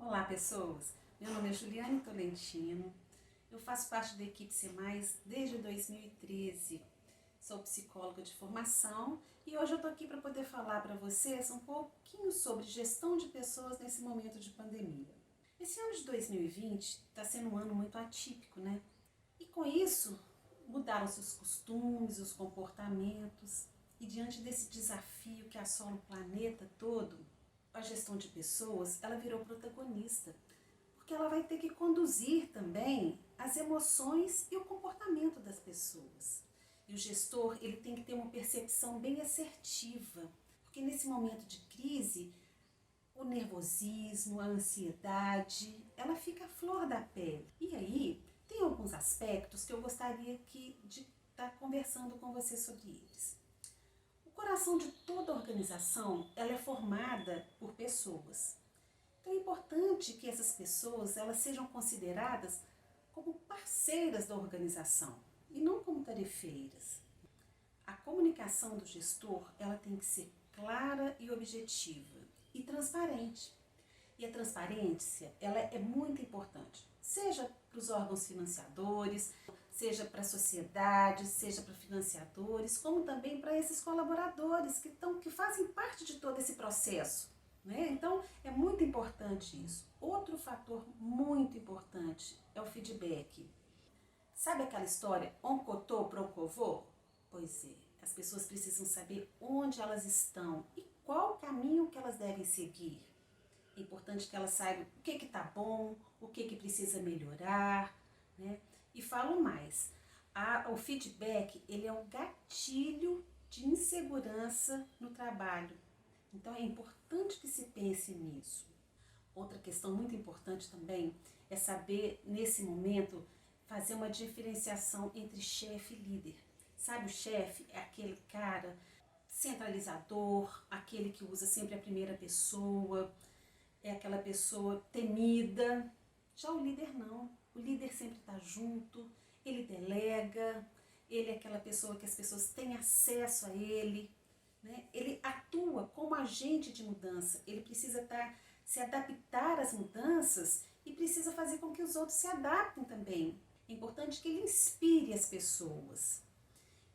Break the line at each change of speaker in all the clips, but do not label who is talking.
Olá, pessoas! Meu nome é Juliane Tolentino, eu faço parte da equipe C+, desde 2013. Sou psicóloga de formação e hoje eu estou aqui para poder falar para vocês um pouquinho sobre gestão de pessoas nesse momento de pandemia. Esse ano de 2020 está sendo um ano muito atípico, né? E com isso, mudaram-se os costumes, os comportamentos, e diante desse desafio que assola o planeta todo, a gestão de pessoas, ela virou protagonista, porque ela vai ter que conduzir também as emoções e o comportamento das pessoas. E o gestor, ele tem que ter uma percepção bem assertiva, porque nesse momento de crise, o nervosismo, a ansiedade, ela fica à flor da pele. E aí, tem alguns aspectos que eu gostaria de estar conversando com você sobre eles. O coração de toda organização, ela é formada por pessoas. Então é importante que essas pessoas elas sejam consideradas como parceiras da organização e não como tarefeiras. A comunicação do gestor ela tem que ser clara e objetiva e transparente. E a transparência ela é muito importante, seja para os órgãos financiadores, seja para a sociedade, seja para financiadores, como também para esses colaboradores que fazem parte de todo esse processo. Né? Então, é muito importante isso. Outro fator muito importante é o feedback. Sabe aquela história, on cotou, pro covô? Pois é, as pessoas precisam saber onde elas estão e qual o caminho que elas devem seguir. É importante que elas saibam o que está bom, o que precisa melhorar, né? E falo mais, o feedback ele é um gatilho de insegurança no trabalho. Então é importante que se pense nisso. Outra questão muito importante também é saber, nesse momento, fazer uma diferenciação entre chefe e líder. Sabe, o chefe é aquele cara centralizador, aquele que usa sempre a primeira pessoa, é aquela pessoa temida. Já o líder não. O líder sempre está junto, ele delega, ele é aquela pessoa que as pessoas têm acesso a ele, né? Ele atua como agente de mudança, ele precisa se adaptar às mudanças e precisa fazer com que os outros se adaptem também. É importante que ele inspire as pessoas.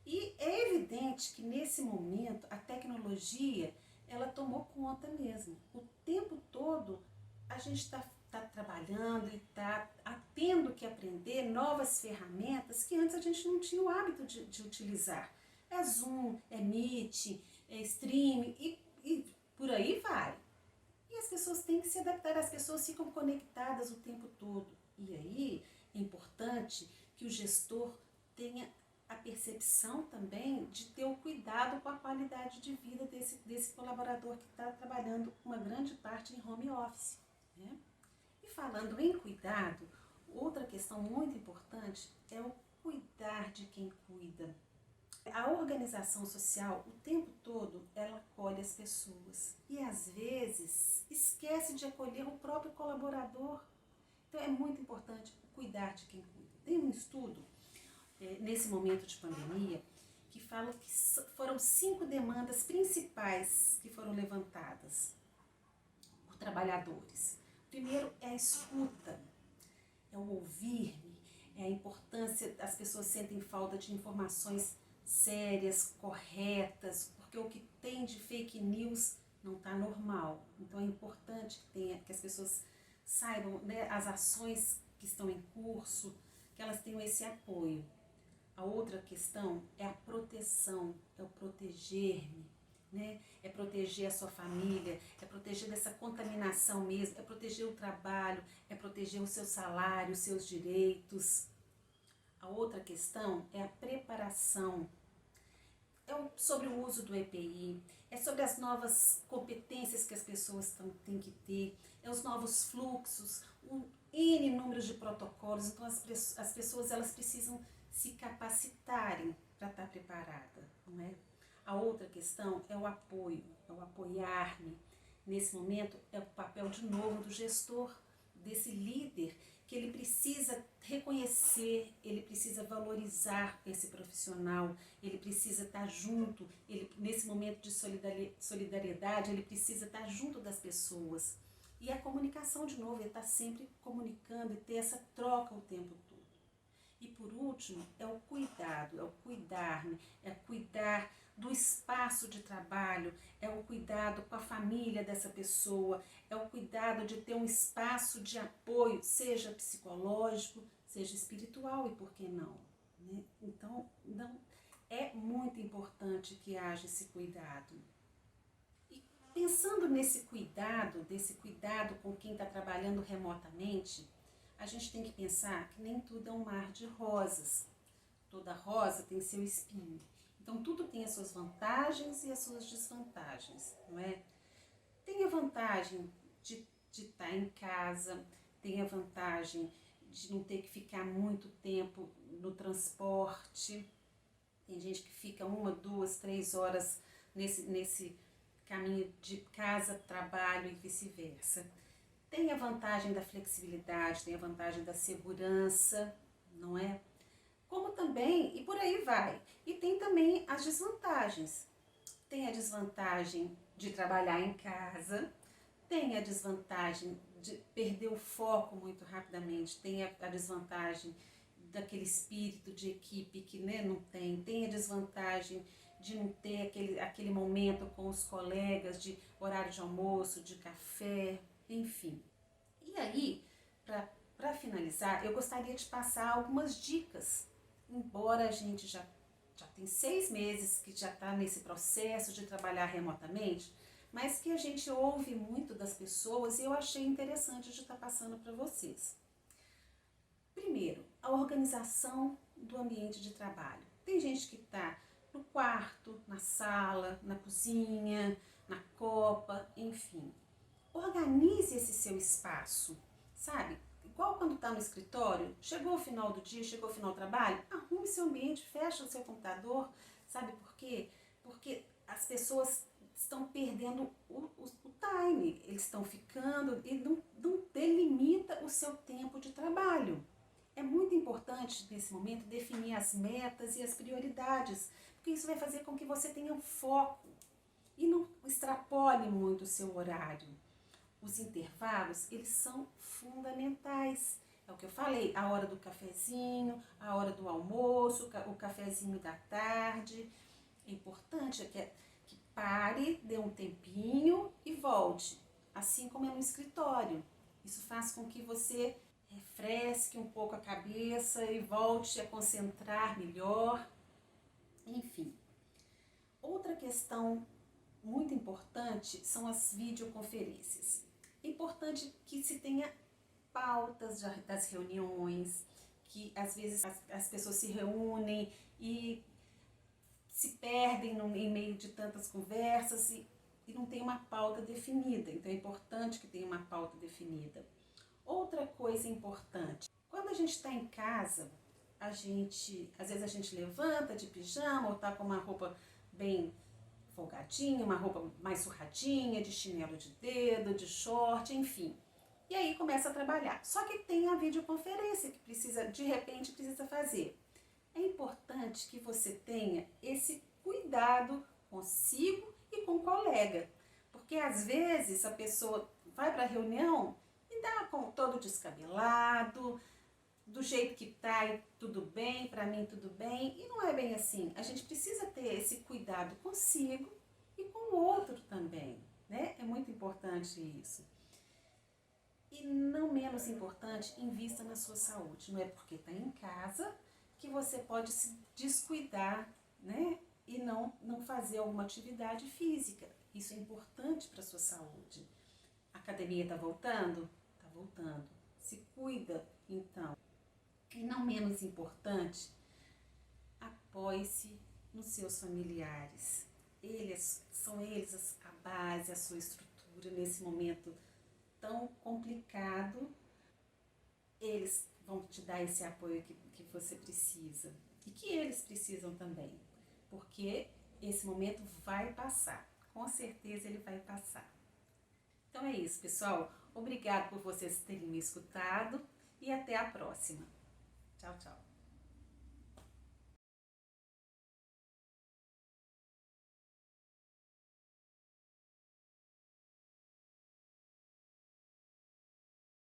E é evidente que nesse momento a tecnologia ela tomou conta mesmo. O tempo todo a gente está trabalhando e está tendo que aprender novas ferramentas que antes a gente não tinha o hábito de utilizar. É Zoom, é Meet, é Stream e por aí vai. E as pessoas têm que se adaptar, as pessoas ficam conectadas o tempo todo. E aí é importante que o gestor tenha a percepção também de ter o cuidado com a qualidade de vida desse colaborador que está trabalhando uma grande parte em home office. Né? E falando em cuidado, outra questão muito importante é o cuidar de quem cuida. A organização social, o tempo todo, ela acolhe as pessoas e às vezes esquece de acolher o próprio colaborador. Então é muito importante o cuidar de quem cuida. Tem um estudo nesse momento de pandemia, que fala que foram 5 demandas principais que foram levantadas por trabalhadores. Primeiro é a escuta, é o ouvir-me, é a importância, as pessoas sentem falta de informações sérias, corretas, porque o que tem de fake news não está normal. Então é importante que as pessoas saibam, né, as ações que estão em curso, que elas tenham esse apoio. A outra questão é a proteção, é o proteger-me, né? É proteger a sua família, é proteger dessa contaminação mesmo, é proteger o trabalho, é proteger o seu salário, os seus direitos. A outra questão é a preparação, sobre o uso do EPI, é sobre as novas competências que as pessoas têm que ter, é os novos fluxos, N números de protocolos. Então as pessoas elas precisam se capacitarem para estar preparada, não é? A outra questão é o apoio, é o apoiar-me. Nesse momento é o papel de novo do gestor, desse líder, que ele precisa reconhecer, ele precisa valorizar esse profissional, ele precisa estar junto, nesse momento de solidariedade, ele precisa estar junto das pessoas. E a comunicação comunicação de novo, ele está sempre comunicando e ter essa troca o tempo todo. E por último, é o cuidado, é o cuidar-me, é cuidar do espaço de trabalho, é o cuidado com a família dessa pessoa, é o cuidado de ter um espaço de apoio, seja psicológico, seja espiritual e por que não, né? Então, não, é muito importante que haja esse cuidado. E pensando nesse cuidado, desse cuidado com quem está trabalhando remotamente, a gente tem que pensar que nem tudo é um mar de rosas. Toda rosa tem seu espinho. Então, tudo tem as suas vantagens e as suas desvantagens, não é? Tem a vantagem de estar em casa, tem a vantagem de não ter que ficar muito tempo no transporte. Tem gente que fica 1, 2, 3 horas nesse caminho de casa, trabalho e vice-versa. Tem a vantagem da flexibilidade, tem a vantagem da segurança, não é? Como também, e por aí vai. E tem também as desvantagens. Tem a desvantagem de trabalhar em casa, tem a desvantagem de perder o foco muito rapidamente, tem a desvantagem daquele espírito de equipe que, né, não tem a desvantagem de não ter aquele momento com os colegas, de horário de almoço, de café, enfim. E aí, para finalizar, eu gostaria de passar algumas dicas. Embora a gente já tem 6 meses que já está nesse processo de trabalhar remotamente, mas que a gente ouve muito das pessoas e eu achei interessante de estar passando para vocês. Primeiro, a organização do ambiente de trabalho. Tem gente que está no quarto, na sala, na cozinha, na copa, enfim. Organize esse seu espaço, sabe? Igual quando está no escritório, chegou o final do dia, chegou o final do trabalho, arrume seu ambiente, fecha o seu computador, sabe por quê? Porque as pessoas estão perdendo o time, eles estão ficando e não delimita o seu tempo de trabalho. É muito importante nesse momento definir as metas e as prioridades, porque isso vai fazer com que você tenha um foco e não extrapole muito o seu horário. Os intervalos, eles são fundamentais. É o que eu falei, a hora do cafezinho, a hora do almoço, o cafezinho da tarde. É importante que pare, dê um tempinho e volte, assim como é no escritório. Isso faz com que você refresque um pouco a cabeça e volte a concentrar melhor. Enfim, outra questão muito importante são as videoconferências. É importante que se tenha pautas das reuniões, que às vezes as pessoas se reúnem e se perdem em meio de tantas conversas e não tem uma pauta definida. Então é importante que tenha uma pauta definida. Outra coisa importante, quando a gente está em casa, às vezes a gente levanta de pijama ou está com uma roupa bem folgadinha, uma roupa mais surradinha, de chinelo de dedo, de short, enfim. E aí começa a trabalhar. Só que tem a videoconferência que de repente precisa fazer. É importante que você tenha esse cuidado consigo e com o colega. Porque às vezes a pessoa vai para a reunião e dá com todo descabelado, do jeito que tá e tudo bem, para mim tudo bem, e não é bem assim. A gente precisa ter esse cuidado consigo e com o outro também, né? É muito importante isso. E não menos importante, invista na sua saúde. Não é porque está em casa que você pode se descuidar, né? E não fazer alguma atividade física. Isso é importante para a sua saúde. A academia está voltando? Está voltando. Se cuida, então. E não menos importante, apoie-se nos seus familiares. São eles a base, a sua estrutura nesse momento tão complicado. Eles vão te dar esse apoio que você precisa e que eles precisam também, porque esse momento vai passar, com certeza ele vai passar. Então é isso, pessoal. Obrigado por vocês terem me escutado e até a próxima. Tchau, tchau.